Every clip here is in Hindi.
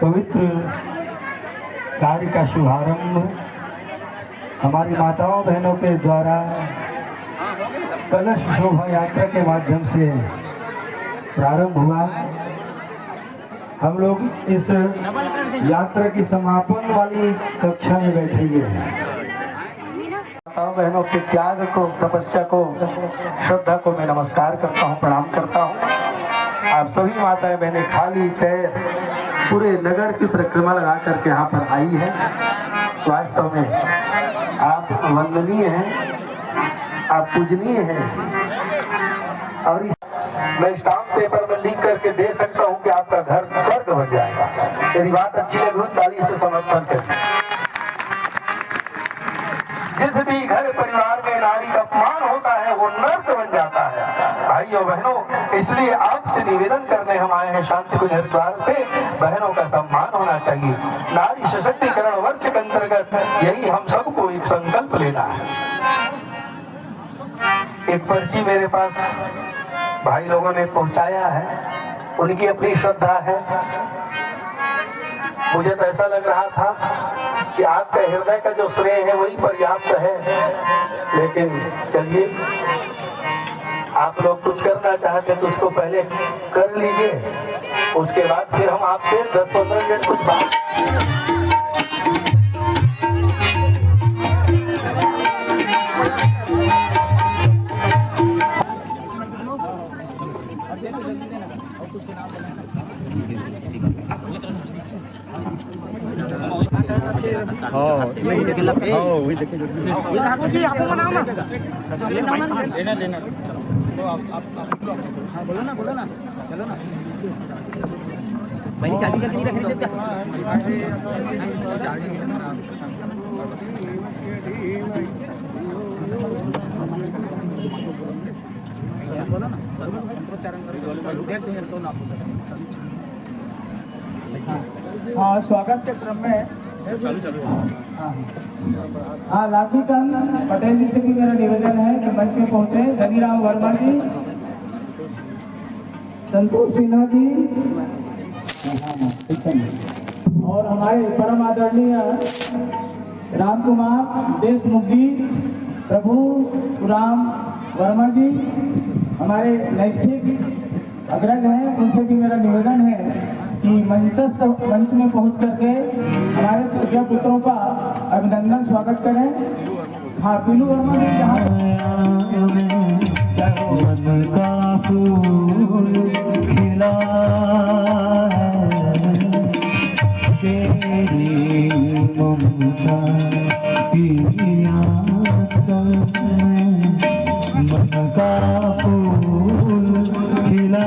पवित्र कार्य का शुभारंभ हमारी माताओं बहनों के द्वारा कलश शोभा यात्रा के माध्यम से प्रारंभ हुआ। हम लोग इस यात्रा की समापन वाली कक्षा में बैठेंगे। माताओं बहनों के त्याग को, तपस्या को, श्रद्धा को मैं नमस्कार करता हूँ, प्रणाम करता हूँ। आप सभी माताएं बहनें खाली पैर पूरे नगर की परिक्रमा लगा करके यहाँ पर आई है। वास्तव में आप वंदनीय हैं, आप पूजनीय हैं और मैं स्टाम्प पेपर में लिख करके दे सकता हूँ कि आपका घर स्वर्ग बन जाएगा। यदि बात अच्छी लगी ताली से समर्थन करें। जिस भी घर परिवार में नारी का अपमान होता है वो नर्क बन जाता है। भाइयों बहनों, इसलिए आपसे निवेदन करने हम आए हैं शांति कुंज हरिद्वार से, बहनों का सम्मान होना चाहिए। नारी सशक्तिकरण वर्ष के अंतर्गत यही हम सबको एक संकल्प लेना है। एक पर्ची मेरे पास भाई लोगों ने पहुंचाया है, उनकी अपनी श्रद्धा है। मुझे तो ऐसा लग रहा था कि आपका हृदय का जो श्रेय है वही पर्याप्त है, लेकिन चलिए आप लोग कुछ करना चाहते तो उसको पहले कर लीजिए, उसके बाद फिर हम आपसे 10-15 मिनट कुछ बात। बोलो ना चलो ना पहले चार्जिंग करके नहीं रख रही इसका। बोलो ना मंत्रोच्चारण करो। हाँ, स्वागत के क्रम में हाँ लाखीचंद पटेल जी से भी मेरा निवेदन है कि मंच में पहुंचे। धनीराम वर्मा जी, संतोष सिन्हा जी और हमारे परम आदरणीय राम कुमार देशमुख जी, प्रभु राम वर्मा जी हमारे नैष्ठिक अग्रज हैं, उनसे भी मेरा निवेदन है कि मंच में पहुंच करके हमारे पूज्य पुत्रों का अभिनंदन स्वागत करें। हाँ, पीलू वर्मा जी मन का फूल खिला तेरी ममता की आंचल में, मन का फूल खिला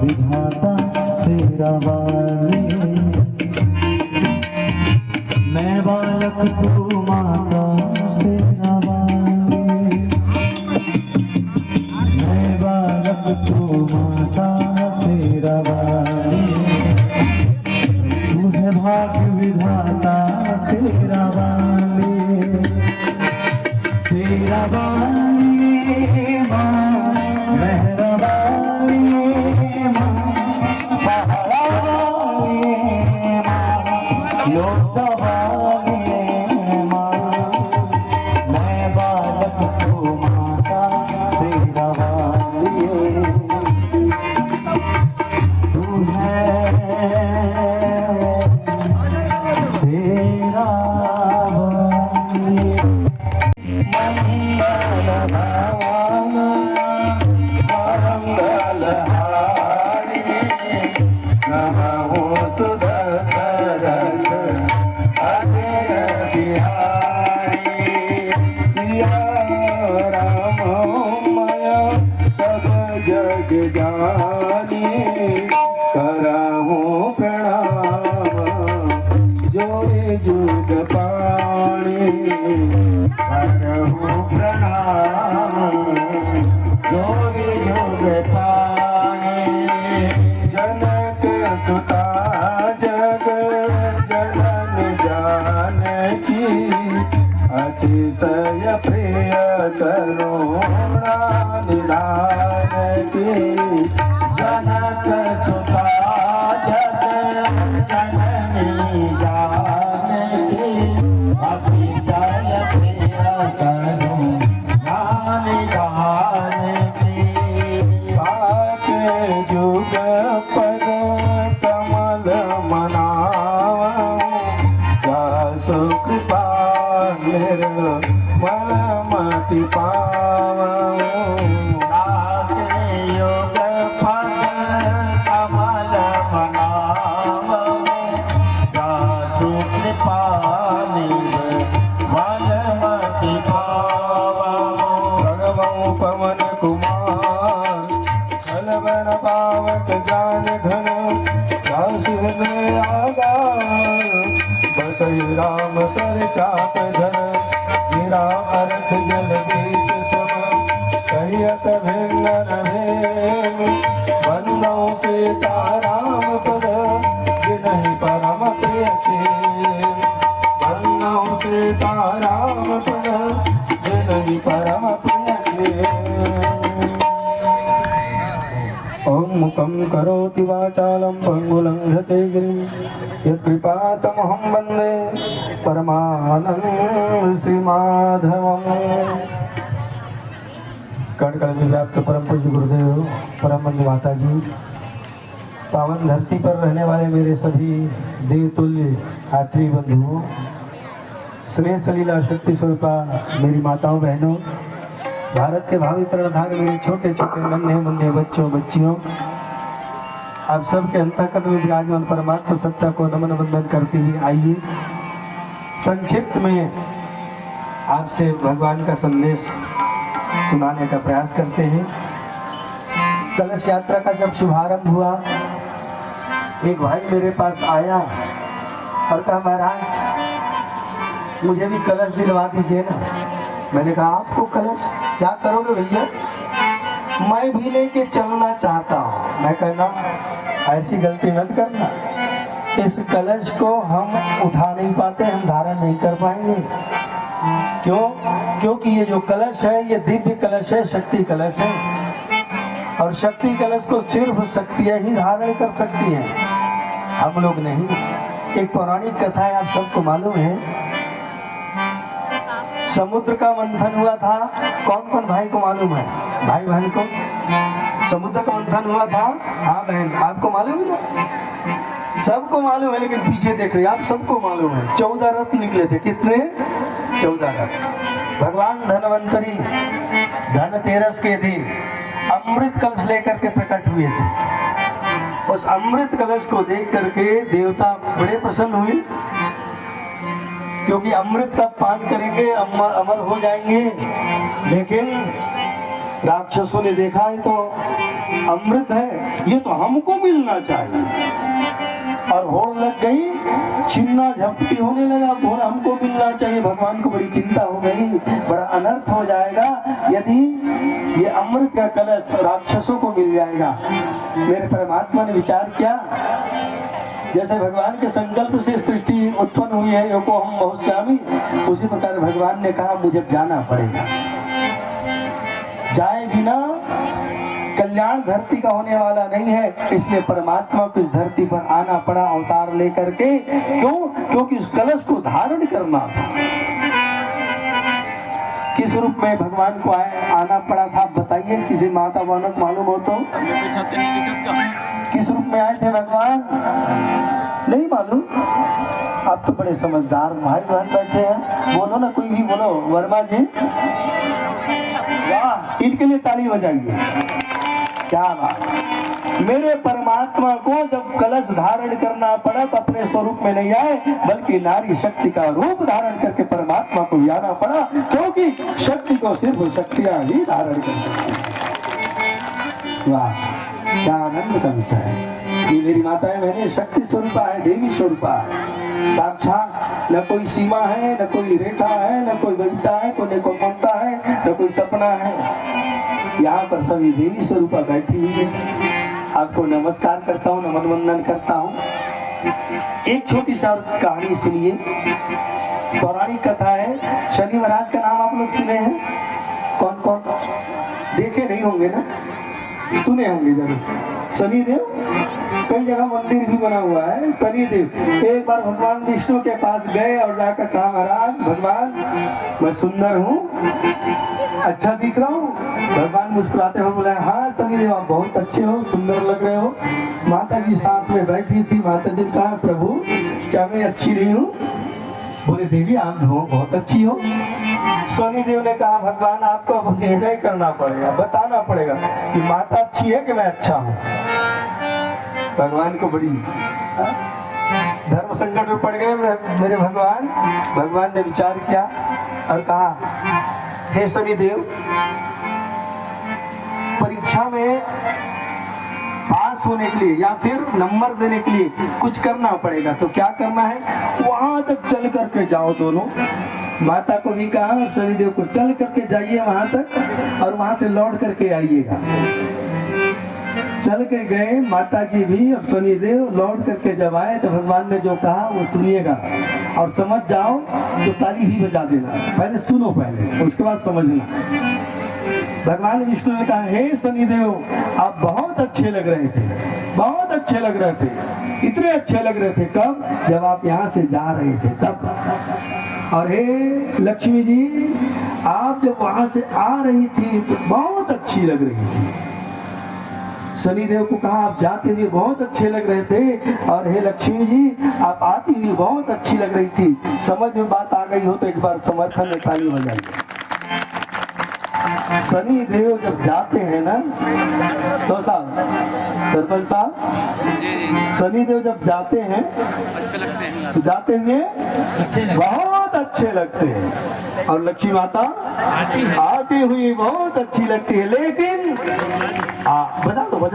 विधाता सेरा वाले, मैं बालक तू माता सेरा वाले, मैं बालक तू माता सेरा वाले, तू है भाग्य विधाता सेरा वाले, सेरा वाले माँ मेहरबानी मैं बालक तू माता सेरा वाली, तू है सेरा वाली। मंगल मंगल हारी नमो सुदशरथ अजय बिहारी, सिया राम मय सब जग जानी, कराहूं प्रणाम जनक सुता जग जननी जानकी अभी जल प्रिय करूं ज्ञान जानकी पाके जुग पद कमल मनावं जा सुख मति पावं योग पद कमल मनावं जा सुख मति पावं भगवं पवन कुमार बलवन पावक ज्ञान घन दासु हृदय आगार बसई राम सर चाप धन गिरा अर्थ जल बीच सम कहियत भिन्न भेम बंदौ सीता राम पद जिनहि परम प्रिय बंदौ सीता राम पद जिनहि परम प्रिय ओम मुखं करोति वाचालं पंगुलं हते गिरिं यत्कृपातमहं वन्दे परमानंद श्रीमाधवम्। कण में व्याप्त परम पूज्य गुरुदेव परम वंदनीय माता जी, पावन धरती पर रहने वाले मेरे सभी देवतुल्य यात्री बंधुओं, स्नेह सलीला शक्ति स्वरूपा मेरी माताओं बहनों, भारत के भावी कर्णधार मेरे छोटे छोटे नन्हे मुन्ने बच्चों बच्चियों, आप सबके अंतःकरण में विराजमान परमात्मा सत्ता को नमन वंदन करते हुए आइए संक्षिप्त में आपसे भगवान का संदेश सुनाने का प्रयास करते हैं। कलश यात्रा का जब शुभारंभ हुआ, एक भाई मेरे पास आया और कहा महाराज मुझे भी कलश दिलवा दीजिए ना। मैंने कहा आपको कलश क्या करोगे भैया? मैं भी लेके चलना चाहता हूँ। मैं कहना ऐसी गलती मत करना, इस कलश को हम उठा नहीं पाते, हम धारण नहीं कर पाएंगे। क्यों? क्योंकि ये जो कलश है ये दिव्य कलश है, शक्ति कलश है, और शक्ति कलश को सिर्फ शक्तियाँ ही धारण कर सकती हैं, हम लोग नहीं। एक पौराणिक कथा है, आप सबको मालूम है, समुद्र का मंथन हुआ था। कौन कौन भाई को मालूम है? भाई बहन को समुद्र का मंथन हुआ था। हाँ बहन, आपको मालूम है? सबको मालूम है, लेकिन पीछे देख रहे आप सबको मालूम है। 14 रथ निकले थे। कितने? 14 रथ। भगवान धनवंतरी धनतेरस के दिन अमृत कलश लेकर के प्रकट हुए थे। उस अमृत कलश को देख करके देवता बड़े प्रसन्न हुए, क्योंकि अमृत का पान करेंगे अमर हो जाएंगे। लेकिन राक्षसों ने देखा है तो अमृत है, ये तो हमको मिलना चाहिए, और होड़ लग गई, छिन्ना झपटी होने लगा, बोला हमको मिलना चाहिए। भगवान को बड़ी चिंता हो गई, बड़ा अनर्थ हो जाएगा यदि ये अमृत का कलश राक्षसों को मिल जाएगा। मेरे परमात्मा ने विचार किया, जैसे भगवान के संकल्प से सृष्टि उत्पन्न हुई है, योको हम बहुश्यामी, उसी प्रकार भगवान ने कहा मुझे जाना पड़ेगा। जाए बिना कल्याण धरती का होने वाला नहीं है, इसलिए परमात्मा को इस धरती पर आना पड़ा अवतार लेकर के। क्यों? क्योंकि उस कलश को धारण करना था। किस रूप में भगवान को आना पड़ा था बताइए, किसी माता बहनों को मालूम हो तो? किस रूप में आए थे भगवान? नहीं मालूम? आप तो बड़े समझदार भाई बहन बैठे हैं, बोलो ना, कोई भी बोलो। वर्मा जी, वाह, इनके लिए ताली बजाइए। क्या बात। मेरे परमात्मा को जब कलश धारण करना पड़ा तो अपने स्वरूप में नहीं आए, बल्कि नारी शक्ति का रूप धारण करके परमात्मा को आना पड़ा, क्योंकि शक्ति को सिर्फ शक्तियां ही धारण कर सकती। वाह, क्या आनंद का विषय है। ये मेरी माताएं बहनें शक्ति स्वरूपा है, देवी स्वरूपा है, साक्षात। न कोई सीमा है, न कोई रेखा है, न कोई विविधता है, न कोई ममता है, न कोई सपना है। यहाँ पर सभी देवी स्वरूपा बैठी हुई है। आपको नमस्कार करता हूँ, नमन वंदन करता हूँ। एक छोटी सा कहानी सुनिए, पौराणिक कथा है। शनि महाराज का नाम आप लोग सुने हैं? कौन कौन देखे नहीं होंगे ना? सुने होंगे जरूर। शनिदेव कई जगह मंदिर भी बना हुआ है। शनिदेव एक बार भगवान विष्णु के पास गए और जाकर कहा महाराज भगवान मैं सुंदर हूँ, अच्छा दिख रहा हूँ। भगवान मुस्कुराते हुए बोले हाँ शनिदेव आप बहुत अच्छे हो, सुंदर लग रहे हो। माता जी साथ में बैठी थी। माता जी ने कहा प्रभु क्या मैं अच्छी नहीं हूँ? बोले देवी आप बहुत अच्छी हो। शनिदेव ने कहा भगवान आपको अब निर्णय करना पड़ेगा, बताना पड़ेगा कि माता अच्छी है कि मैं अच्छा हूँ। भगवान को बड़ी धर्म संकट में पड़ गए मेरे भगवान। भगवान ने विचार किया और कहा हे शनिदेव परीक्षा में पास होने के लिए या फिर नंबर देने के लिए कुछ करना पड़ेगा। तो क्या करना है? वहां तक चल करके जाओ दोनों। माता को भी कहा शनिदेव को चल करके जाइए वहां तक और वहां से लौट करके आइएगा। चल के गए माता जी भी और शनिदेव। लौट करके जब आए तो भगवान ने जो कहा वो सुनिएगा और समझ जाओ तो ताली भी बजा देना। पहले सुनो पहले उसके बाद समझना। भगवान विष्णु ने कहा हे शनिदेव आप बहुत अच्छे लग रहे थे, बहुत अच्छे लग रहे थे। इतने अच्छे लग रहे थे कब? जब आप यहाँ से जा रहे थे तब। और हे लक्ष्मी जी आप जब वहां से आ रही थी तो बहुत अच्छी लग रही थी। शनिदेव को कहा आप जाते हुए बहुत अच्छे लग रहे थे और हे लक्ष्मी जी आप आती हुई बहुत अच्छी लग रही थी। समझ में बात आ गई हो तो एक बार समर्थन में ताली बजाइए। शनिदेव जब जाते हैं ना तो साहब सरपंच साहब शनिदेव जब जाते हैं अच्छे लगते हैं। तो जाते हुए बहुत अच्छे लगते हैं और लक्ष्मी माता आती हुई बहुत अच्छी लगती है। लेकिन बजा दो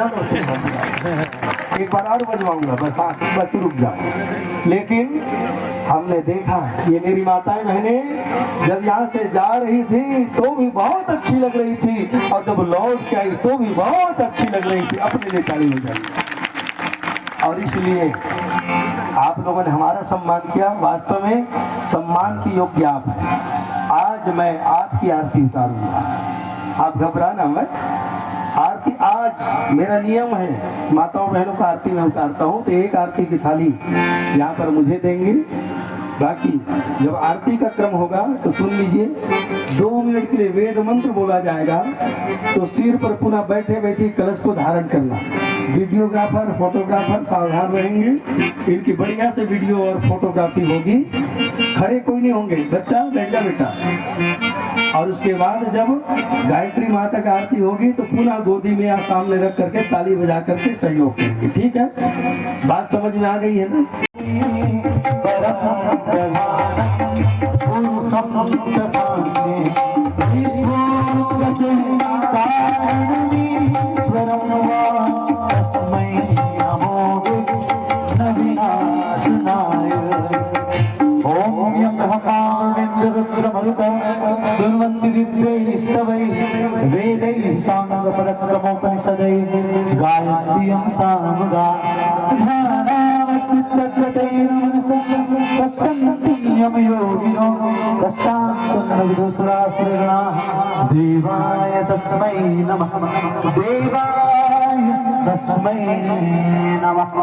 एक बार और बजवाऊंगा बस। हाँ बस रुक जाओ। लेकिन हमने देखा ये मेरी माताएं बहनें जब यहाँ से जा रही थी तो भी बहुत अच्छी लग रही थी और जब लौट के आई तो भी बहुत अच्छी लग रही थी। अपने लिए ताली बजाई। और इसलिए आप लोगों ने हमारा सम्मान किया। वास्तव में सम्मान की योग्य आप हैं। आज मैं आपकी आरती उतारूंगा, आप घबराना मत। आरती आज मेरा नियम है, माताओं बहनों का आरती में उतारता हूँ तो एक आरती की थाली यहाँ पर मुझे देंगे। बाकी जब आरती का क्रम होगा तो सुन लीजिए 2 मिनट के लिए वेद मंत्र बोला जाएगा तो सिर पर पुनः बैठे बैठे कलश को धारण करना। वीडियोग्राफर फोटोग्राफर सावधान रहेंगे। इनकी बढ़िया से वीडियो और फोटोग्राफी होगी। खड़े कोई नहीं होंगे, बच्चा बैठ जा बेटा। और उसके बाद जब गायत्री माता का आरती होगी तो पुनः गोदी में या सामने रख करके ताली बजा करके सहयोग करेंगे। ठीक है, बात समझ में आ गई है ना? देवाय तस्मै नमः, देवाय तस्मै नमः।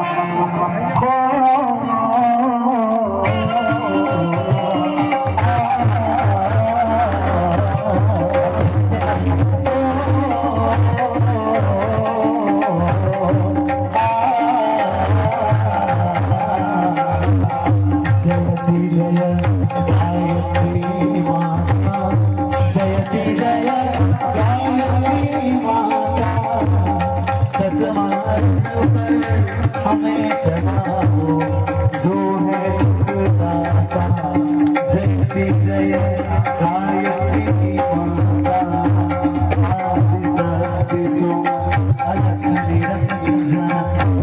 हमें जगाओ जो है सुखदाता, जयति जय गायत्री माता, आदि शक्ति तुम अलख निरंजन,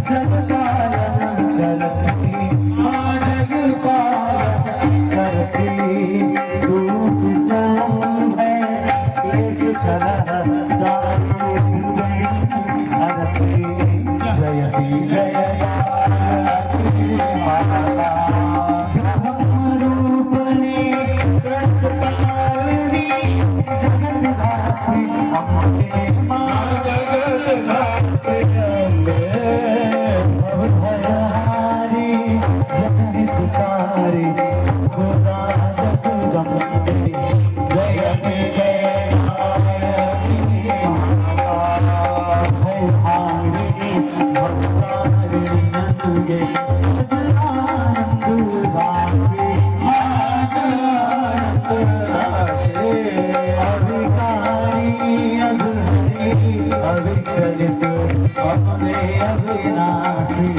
जग पालन करती माँ जग पालन करती, रूप जो है एक तरह सारी हरती, जयति जय ब्रह्म रूपने अविनाशी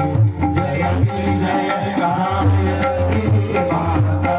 जयति जय गायत्री माता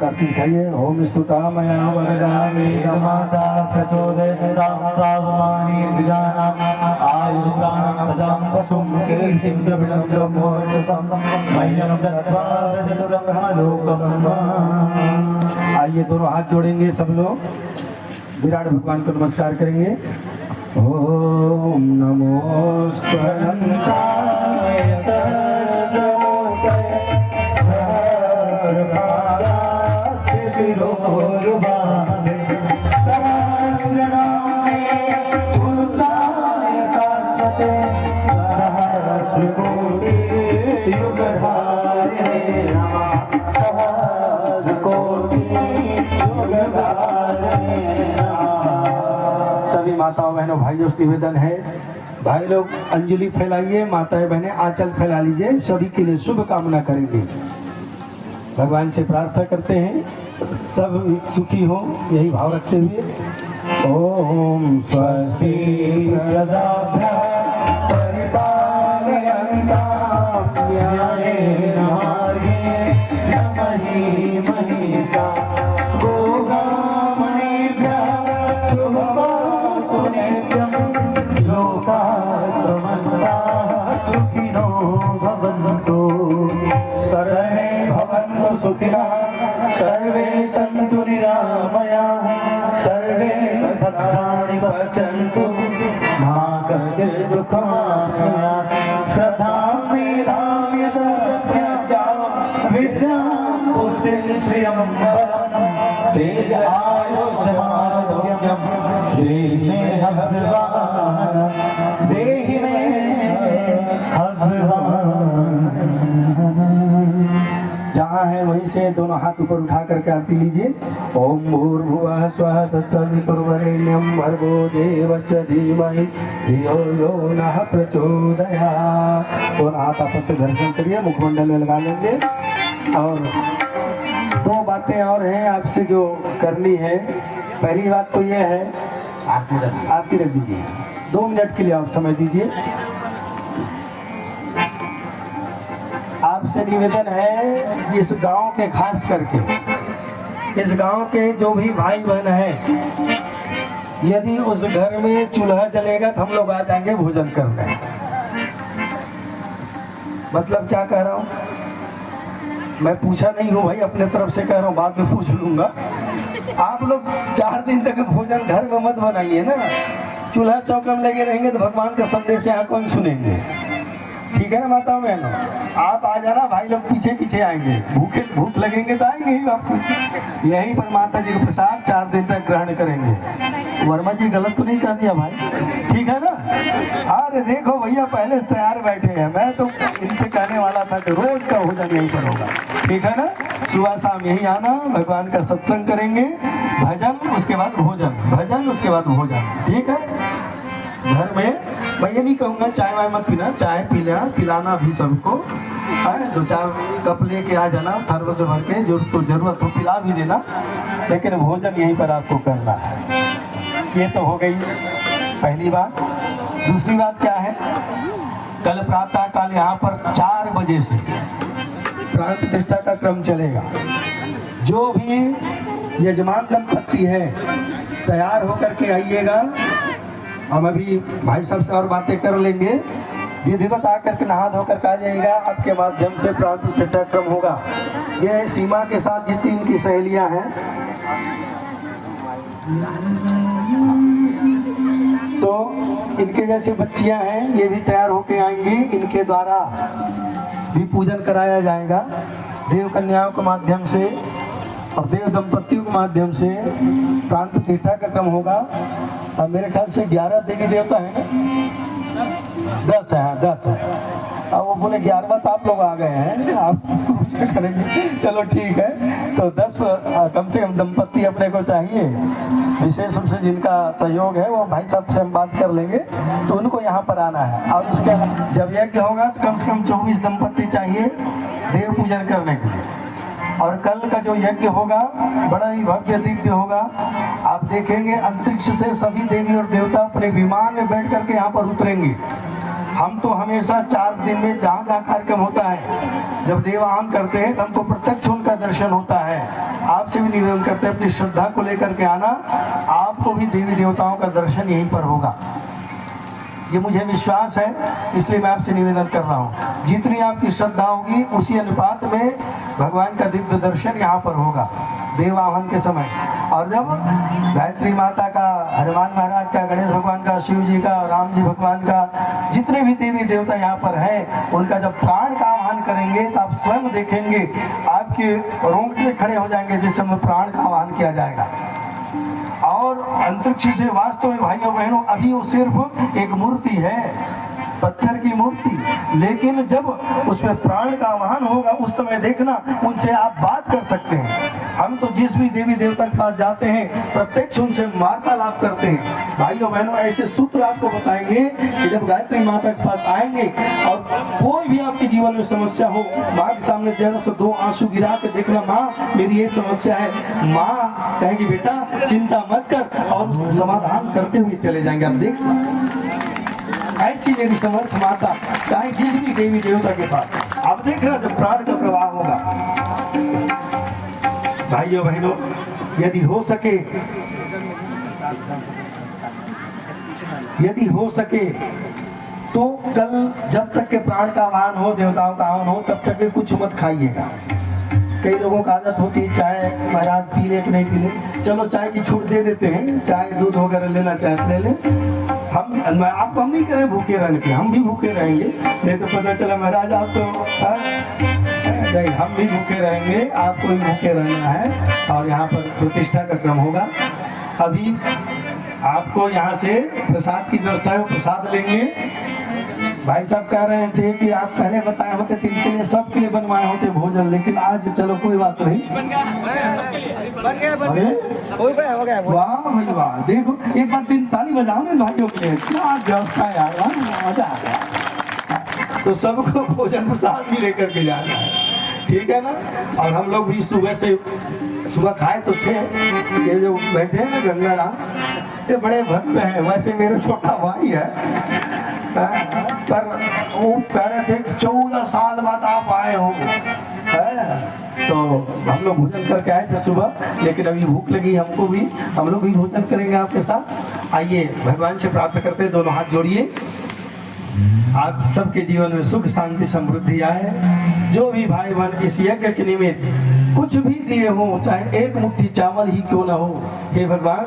कार्तिक खाइए ओम स्तुता मया वरदामि माता प्रचोदयतां तावमानि विजानाम् आयुर्दानं तदां वसुं कीर्तिं द्रविणं ब्रह्मोऽर्चसं मह्यं दत्त्वा ब्रह्मलोकम्। आइए दोनों हाथ जोड़ेंगे सब लोग, विराट भगवान को नमस्कार करेंगे। ओम नमोस्तुभ्यं सहस्रनामे पुरुषाय शाश्वते सहस्रको बहनों भाइयों से निवेदन है, भाई लोग अंजलि फैलाइए, माताएं बहनें आंचल फैला लीजिए, सभी के लिए शुभ कामना करेंगे। भगवान से प्रार्थना करते हैं सब सुखी हो, यही भाव रखते हुए ओम स्वस्ति प्रजाभ्यः परिपालयन्तां न्यायेन मार्गेण मही महिषा गोगामणिभ्यः शुभमास्तु नित्यं लोकाः समस्ताः सुखिनो भवन्तु सर्वे भवन्तु सुखिनः सर्वे सन्तु निरामयाः सर्वे भद्राणि पश्यन्तु मा कश्चित् दुःखमाप्नुयात् श्रद्धां मेधां यशः विद्यां पुष्टिं श्रियं बलं तेज आयुष्यमारोग्यं देहि मे भगवान् देहि मे भगवान्। जहाँ है वहीं से दोनों हाथ ऊपर उठा करके आरती लीजिए। ओम भूर्भुवः स्वः तत्सवितुर्वरेण्यं भर्गो देवस्य धीमहि धियो यो नः प्रचोदयात्। दोनों हाथ आपस से दर्शन करिए, मुखमंडल में लगा लेंगे। और दो बातें और हैं आपसे जो करनी है। पहली बात तो ये है, आरती रख दीजिए, 2 मिनट के लिए आप समय दीजिए। आपसे निवेदन है, इस गांव के खास करके इस गांव के जो भी भाई बहन हैं, यदि उस घर में चूल्हा जलेगा तो हम लोग आ जाएंगे भोजन करने। मतलब क्या कह रहा हूँ, मैं पूछा नहीं हूँ भाई, अपने तरफ से कह रहा हूँ, बाद में पूछ लूंगा। आप लोग 4 दिन तक भोजन घर में मत बनाइए ना, चूल्हा चौका में लगे रहेंगे तो भगवान का संदेश यहाँ कौन सुनेंगे। ठीक है ना माताओं बहनों, आप आ जाना, भाई लोग पीछे पीछे आएंगे, भूख लगेंगे तो आएंगे ही बापू। यहीं पर माता जी का प्रसाद 4 दिन तक ग्रहण करेंगे। वर्मा जी गलत तो नहीं कर दिया भाई, ठीक है ना। अरे देखो भैया पहले से तैयार बैठे हैं, मैं तो इनसे कहने वाला था कि रोज का भोजन यहीं पर होगा, ठीक है ना। सुबह शाम यहीं आना, भगवान का सत्संग करेंगे, भजन उसके बाद भोजन, भजन उसके बाद भोजन, ठीक है। घर में मैं ये नहीं कहूँगा चाय वाय मत पीना, चाय पिलाना भी सबको, 2-4 कप लेके आ जाना थर्मस भर के, जो तो जरूरत हो पिला भी देना, लेकिन भोजन यहीं पर आपको करना है। ये तो हो गई पहली बात। दूसरी बात क्या है, कल प्रातः काल यहाँ पर 4 बजे से प्राण प्रतिष्ठा का क्रम चलेगा। जो भी यजमान दंपत्ति है तैयार होकर के आइएगा। हम अभी भाई साहब से और बातें कर लेंगे, विधिवत आकर के नहा धोकर के आ जाएगा। आपके माध्यम से प्राण प्रतिष्ठा क्रम होगा। ये सीमा के साथ जितनी इनकी सहेलियां हैं, तो इनके जैसे बच्चियां हैं, ये भी तैयार होके आएंगी। इनके द्वारा भी पूजन कराया जाएगा देव कन्याओं के माध्यम से और देव दंपतियों के माध्यम से प्राण प्रतिष्ठा का क्रम होगा। और मेरे ख्याल से 11 देवी देवता है ना, 10 है, 10 है। अब वो बोले 11वां तो आप लोग आ गए हैं, आप कुछ करेंगे, चलो ठीक है। तो 10 कम से कम दंपत्ति अपने को चाहिए। विशेष रूप से जिनका सहयोग है वो भाई साहब से हम बात कर लेंगे, तो उनको यहाँ पर आना है। और उसके जब यज्ञ होगा तो कम से कम 24 दंपत्ति चाहिए देव पूजन करने के लिए। और कल का जो यज्ञ होगा बड़ा ही भव्य दिव्य होगा। आप देखेंगे अंतरिक्ष से सभी देवी और देवता अपने विमान में बैठ करके यहाँ पर उतरेंगे। हम तो हमेशा 4 दिन में जहाँ जहाँ कार्यक्रम होता है, जब देवाहन करते हैं तो हमको प्रत्यक्ष उनका दर्शन होता है। आपसे भी निवेदन करते हैं अपनी श्रद्धा को लेकर के आना, आपको भी देवी देवताओं का दर्शन यहीं पर होगा। ये मुझे विश्वास है, इसलिए मैं आपसे निवेदन कर रहा हूँ। जितनी आपकी श्रद्धा होगी उसी अनुपात में भगवान का दिव्य दर्शन यहाँ पर होगा देवाहन के समय। और जब गायत्री माता का, हनुमान महाराज का, गणेश भगवान का, शिव जी का, राम जी भगवान का, जितने भी देवी देवता यहाँ पर हैं, उनका जब प्राण का आह्वान करेंगे तो आप स्वयं देखेंगे, आपके रोंगटे खड़े हो जाएंगे जिस समय प्राण का आह्वान किया जाएगा। और अंतरिक्ष से वास्तव में भाइयों बहनों अभी वो सिर्फ एक मूर्ति है, पत्थर की मूर्ति, लेकिन जब उसमें प्राण का आवाहन होगा उस समय देखना उनसे आप बात कर सकते हैं। हम तो जिस भी देवी देवता के पास जाते हैं प्रत्यक्ष उनसे वार्तालाप करते हैं। भाइयों बहनों, ऐसे सूत्र आपको बताएंगे कि जब गायत्री माता के पास आएंगे और कोई भी आपके जीवन में समस्या हो, माँ के सामने जरा से 2 आंसू गिरा के देखना, माँ मेरी ये समस्या है। माँ कहेगी बेटा चिंता मत कर, और उसको समाधान करते हुए चले जाएंगे। आप देखना ऐसी मेरी समर्थ माता, चाहे जिस भी देवी देवता के पास आप देखना जब प्राण का प्रवाह होगा। भाइयों बहनों, यदि हो सके तो कल जब तक के प्राण का आह्वान हो, देवताओं का आह्वान हो, तब तक के कुछ मत खाइएगा। कई लोगों को आदत होती है चाय महाराज पी ले कि नहीं पी ले, चलो चाय की छूट दे देते हैं, चाय दूध वगैरह लेना चाहे तो ले ले। आपको हम नहीं करें भूखे रहने के, हम भी भूखे रहेंगे, नहीं तो पता चला महाराज आप तो नहीं, हम भी भूखे रहेंगे, आपको भी भूखे रहना है। और यहाँ पर प्रतिष्ठा का क्रम होगा। अभी आपको यहाँ से प्रसाद की व्यवस्था है, प्रसाद लेंगे। भाई साहब कह रहे थे कि आप पहले बताए होते तो इनके लिए सबके लिए बनवाए होते भोजन, लेकिन आज चलो कोई बात नहीं, बन गया वाह भाई वाह। देखो एक बार 3 ताली बजाओ ना भाइयों के लिए, क्या व्यवस्था है यार, मजा आ गया। तो सबको भोजन प्रसाद भी लेकर के जाना है, ठीक है ना। और हम लोग भी सुबह खाए तो थे, ये जो बैठे हैं ना गंगा राम, ये बड़े भक्त हैं, वैसे मेरे छोटा भाई है, पर वो कह रहे थे कि 14 साल बाद आप आए हो, तो हम लोग भोजन करके आए थे सुबह, लेकिन अभी भूख लगी हमको भी, हम लोग भी भोजन करेंगे आपके साथ। आइए भगवान से प्रार्थना करते हैं, दोनों हाथ जोड़िए। आप सबके जीवन में सुख शांति समृद्धि आए। जो भी भाई बहन इस यज्ञ के निमित्त कुछ भी दिए हो, चाहे एक मुट्ठी चावल ही क्यों ना हो, हे भगवान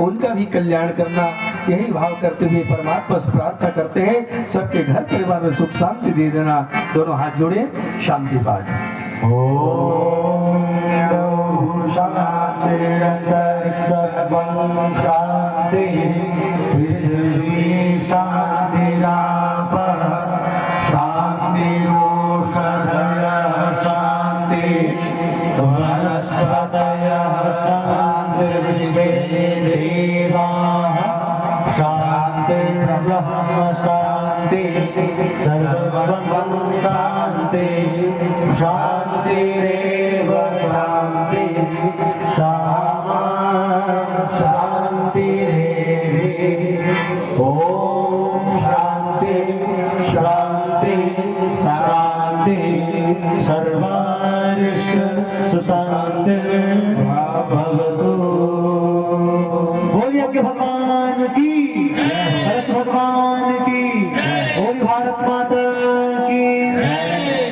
उनका भी कल्याण करना, यही भाव करते हुए परमात्मा से प्रार्थना करते हैं, सबके घर परिवार में सुख शांति दे देना। दोनों हाथ जोड़े, शांति पाठ। ओम शांति शांति पृथ्वी शांति शांति शांति वनस्पतय शांति देवाः शांतिर्ब्रह्म शांति सर्वं शांति शांतिरेव शांति सामा शांतिरेव। ओम शांति शांति शांति सर्वारिष्ट सुशांति।